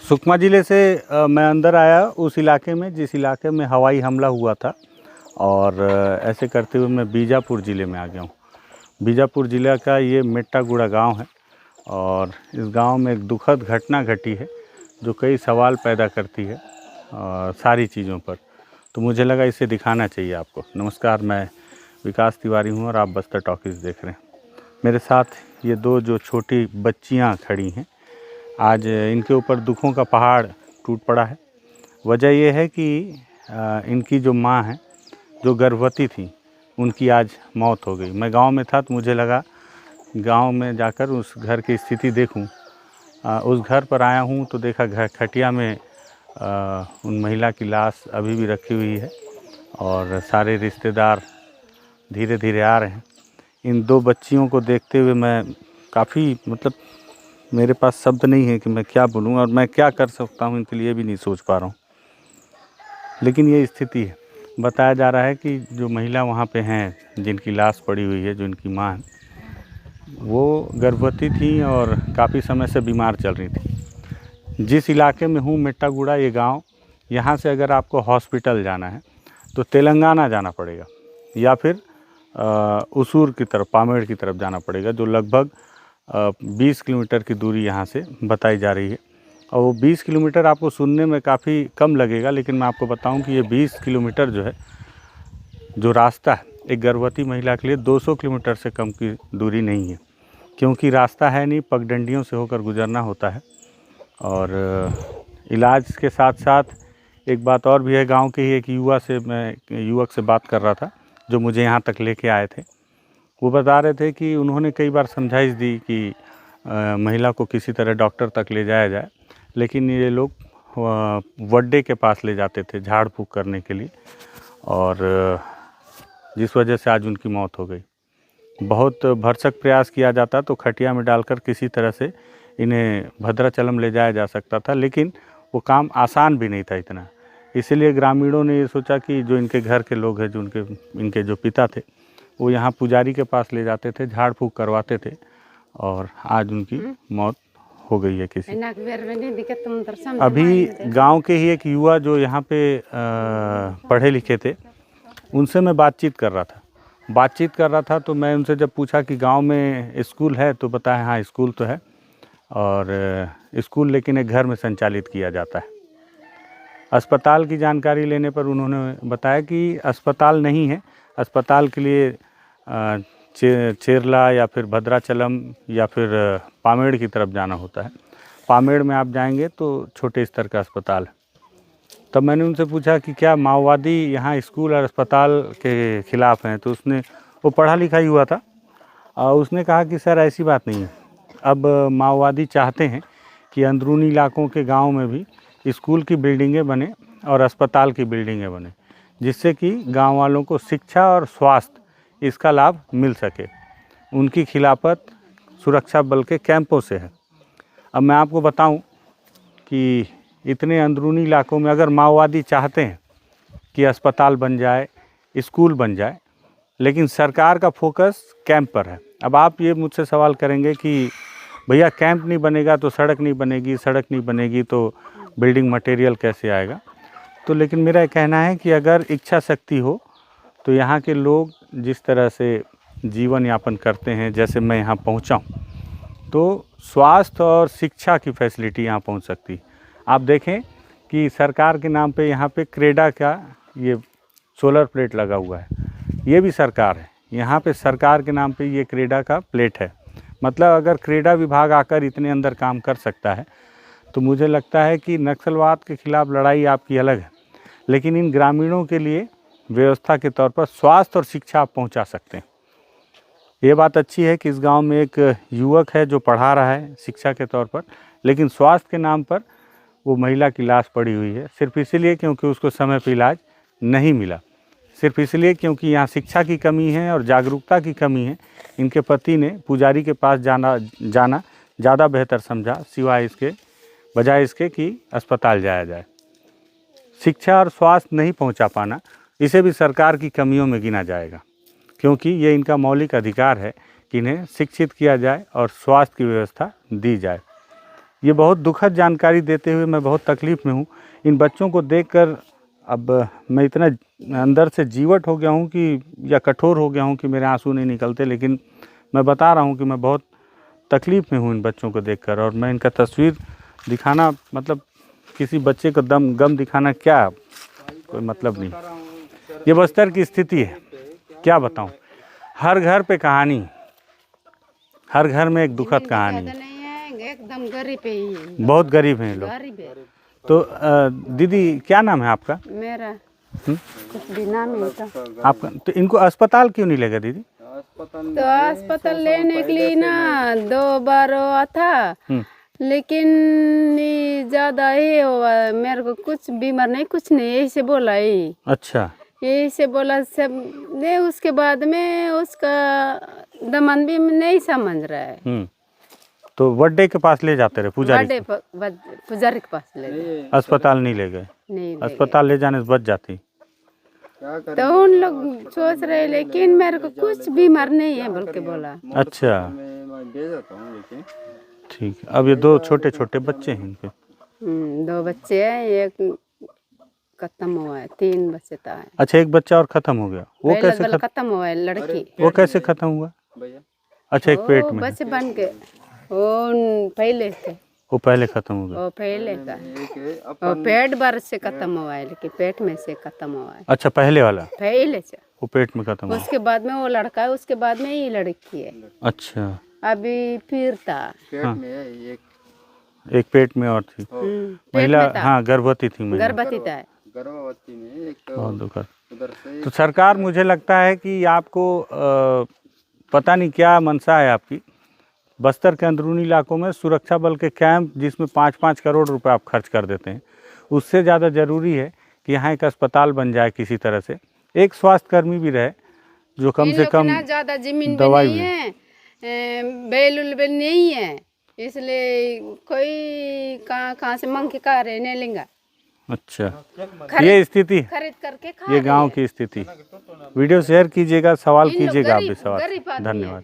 सुकमा ज़िले से मैं अंदर आया उस इलाके में जिस इलाके में हवाई हमला हुआ था और ऐसे करते हुए मैं बीजापुर ज़िले में आ गया हूँ। बीजापुर ज़िले का ये मेट्टागुड़ा गांव है और इस गांव में एक दुखद घटना घटी है जो कई सवाल पैदा करती है सारी चीज़ों पर। तो मुझे लगा इसे दिखाना चाहिए आपको। नमस्कार, मैं विकास तिवारी हूँ और आप बस्तर टॉकीज़ देख रहे हैं। मेरे साथ ये दो जो छोटी बच्चियाँ खड़ी हैं, आज इनके ऊपर दुखों का पहाड़ टूट पड़ा है। वजह यह है कि इनकी जो माँ है, जो गर्भवती थी, उनकी आज मौत हो गई। मैं गांव में था तो मुझे लगा गांव में जाकर उस घर की स्थिति देखूं। उस घर पर आया हूं तो देखा घर खटिया में उन महिला की लाश अभी भी रखी हुई है और सारे रिश्तेदार धीरे धीरे आ रहे हैं। इन दो बच्चियों को देखते हुए मैं काफ़ी मेरे पास शब्द नहीं है कि मैं क्या बोलूं और मैं क्या कर सकता हूं इनके लिए भी नहीं सोच पा रहा हूं। लेकिन ये स्थिति है। बताया जा रहा है कि जो महिला वहां पे हैं, जिनकी लाश पड़ी हुई है, जो इनकी मां है, वो गर्भवती थी और काफ़ी समय से बीमार चल रही थी। जिस इलाके में हूँ, मेट्टागुड़ा ये गांव, यहाँ से अगर आपको हॉस्पिटल जाना है तो तेलंगाना जाना पड़ेगा या फिर उसूर की तरफ, पामेड़ की तरफ जाना पड़ेगा, जो लगभग 20 किलोमीटर की दूरी यहाँ से बताई जा रही है। और वो 20 किलोमीटर आपको सुनने में काफ़ी कम लगेगा, लेकिन मैं आपको बताऊं कि ये 20 किलोमीटर जो है, जो रास्ता है, एक गर्भवती महिला के लिए 200 किलोमीटर से कम की दूरी नहीं है, क्योंकि रास्ता है नहीं, पगडंडियों से होकर गुजरना होता है। और इलाज के साथ साथ एक बात और भी है। गाँव के ही एक युवक से बात कर रहा था जो मुझे यहाँ तक लेके आए थे। वो बता रहे थे कि उन्होंने कई बार समझाइश दी कि महिला को किसी तरह डॉक्टर तक ले जाया जाए, लेकिन ये लोग वड्डे के पास ले जाते थे झाड़ फूँक करने के लिए, और जिस वजह से आज उनकी मौत हो गई। बहुत भरसक प्रयास किया जाता तो खटिया में डालकर किसी तरह से इन्हें भद्राचलम ले जाया जा सकता था, लेकिन वो काम आसान भी नहीं था इतना। इसीलिए ग्रामीणों ने ये सोचा कि जो इनके घर के लोग हैं, जो इनके जो पिता थे, वो यहाँ पुजारी के पास ले जाते थे, झाड़ फूँक करवाते थे, और आज उनकी मौत हो गई है किसी। अभी गांव के ही एक युवा जो यहाँ पे पढ़े लिखे थे, उनसे मैं बातचीत कर रहा था तो मैं उनसे जब पूछा कि गांव में स्कूल है, तो बताया हाँ स्कूल तो है, और स्कूल लेकिन एक घर में संचालित किया जाता है। अस्पताल की जानकारी लेने पर उन्होंने बताया कि अस्पताल नहीं है, अस्पताल के लिए चेरला या फिर भद्राचलम या फिर पामेड़ की तरफ जाना होता है। पामेड़ में आप जाएंगे तो छोटे स्तर का अस्पताल है। तब मैंने उनसे पूछा कि क्या माओवादी यहाँ स्कूल और अस्पताल के खिलाफ हैं, तो वो पढ़ा लिखा ही हुआ था, और उसने कहा कि सर ऐसी बात नहीं है। अब माओवादी चाहते हैं कि अंदरूनी इलाकों के गाँव में भी स्कूल की बिल्डिंगें बने और अस्पताल की बिल्डिंगें बने, जिससे कि गाँव वालों को शिक्षा और स्वास्थ्य इसका लाभ मिल सके। उनकी खिलाफत सुरक्षा बल के कैंपों से है। अब मैं आपको बताऊं कि इतने अंदरूनी इलाकों में अगर माओवादी चाहते हैं कि अस्पताल बन जाए, स्कूल बन जाए, लेकिन सरकार का फोकस कैंप पर है। अब आप ये मुझसे सवाल करेंगे कि भैया कैंप नहीं बनेगा तो सड़क नहीं बनेगी, सड़क नहीं बनेगी तो बिल्डिंग मटेरियल कैसे आएगा? तो लेकिन मेरा कहना है कि अगर इच्छा शक्ति हो तो यहाँ के लोग जिस तरह से जीवन यापन करते हैं, जैसे मैं यहाँ पहुँचा हूँ, तो स्वास्थ्य और शिक्षा की फैसिलिटी यहाँ पहुँच सकती। आप देखें कि सरकार के नाम पे यहाँ पे क्रेडा का ये सोलर प्लेट लगा हुआ है, ये भी सरकार है। यहाँ पे सरकार के नाम पे ये क्रेडा का प्लेट है। मतलब अगर क्रेडा विभाग आकर इतने अंदर काम कर सकता है, तो मुझे लगता है कि नक्सलवाद के खिलाफ लड़ाई आपकी अलग है, लेकिन इन ग्रामीणों के लिए व्यवस्था के तौर पर स्वास्थ्य और शिक्षा आप पहुंचा सकते हैं। ये बात अच्छी है कि इस गांव में एक युवक है जो पढ़ा रहा है शिक्षा के तौर पर, लेकिन स्वास्थ्य के नाम पर वो महिला की लाश पड़ी हुई है, सिर्फ इसलिए क्योंकि उसको समय पर इलाज नहीं मिला, सिर्फ इसलिए क्योंकि यहाँ शिक्षा की कमी है और जागरूकता की कमी है। इनके पति ने पुजारी के पास जाना ज़्यादा बेहतर समझा, बजाय इसके कि अस्पताल जाया जाए। शिक्षा और स्वास्थ्य नहीं पहुंचा पाना, इसे भी सरकार की कमियों में गिना जाएगा, क्योंकि ये इनका मौलिक अधिकार है कि इन्हें शिक्षित किया जाए और स्वास्थ्य की व्यवस्था दी जाए। ये बहुत दुखद जानकारी देते हुए मैं बहुत तकलीफ़ में हूँ। इन बच्चों को देखकर अब मैं इतना अंदर से जीवट हो गया हूँ कि या कठोर हो गया हूँ कि मेरे आंसू नहीं निकलते, लेकिन मैं बता रहा हूँ कि मैं बहुत तकलीफ़ में हूँ इन बच्चों को देखकर। और मैं इनका तस्वीर दिखाना, मतलब किसी बच्चे को गम दिखाना क्या कोई मतलब नहीं। ये बस्तर की स्थिति है, क्या बताऊँ। हर घर पे कहानी, हर घर में एक दुखद कहानी। नहीं है, एकदम गरीब है ही। बहुत गरीब हैं लोग। गरीब है। तो दीदी क्या नाम है आपका? मेरा कुछ भी नाम नहीं था। आपका? तो इनको अस्पताल क्यों नहीं लेगा दीदी? तो अस्पताल लेने के लिए ना 2 बार हुआ था, लेकिन ये ज्यादा ही हुआ। मेरे को कुछ बीमार नहीं, कुछ नहीं, यही से बोला ही। अच्छा, यही से बोला सब ने। उसके बाद में उसका दमन भी नहीं समझ रहा है। तो वड्डे के पास ले जाते रहे पुजारी? पुजारी के पास ले गए। अस्पताल नहीं ले गए? नहीं ले अस्पताल ले जाने से बच जाती। तो उन लोग सोच रहे, लेकिन मेरे को कुछ बीमार नहीं है बोल के बोला। अच्छा, ठीक है। अब ये 2 छोटे छोटे बच्चे हैं इनके? 2 बच्चे हैं, एक खत्म हुआ है, 3 बच्चे था। अच्छा, एक बच्चा और खत्म हो गया। वो कैसे खत्म हुआ है? लड़की। वो कैसे खत्म हुआ? अच्छा, एक पेट में बच्चे बन के वो पहले थे। वो पहले खत्म हो गया? वो पहले का वो पेट भर से खत्म हुआ है, लेकिन पेट में से खत्म हुआ है। अच्छा, पहले वाला पहले से वो पेट में खत्म हुआ। उसके बाद में वो लड़का है, उसके बाद में ये लड़की है। अच्छा, अभी फिर था पेट में एक पेट में और थी महिला। हाँ, गर्भवती थी महिला। गर्भवती था। गर्भवती में एक बहुत दुखद। उधर से तो सरकार, मुझे लगता है कि आपको पता नहीं क्या मंशा है आपकी। बस्तर के अंदरूनी इलाकों में सुरक्षा बल के कैंप, जिसमें 5-5 करोड़ रुपए आप खर्च कर देते हैं, उससे ज़्यादा ज़रूरी है कि यहाँ एक अस्पताल बन जाए किसी तरह से। एक स्वास्थ्यकर्मी भी रहे जो कम से कम ज़्यादा जमीन भी नहीं है, बैल भी नहीं है, इसलिए कोई कहाँ से मांग के कहाँ रहने लेंगे। अच्छा, ये स्थिति, खरीद करके ये गांव की स्थिति। वीडियो शेयर कीजिएगा, सवाल कीजिएगा आप भी सवाल। धन्यवाद।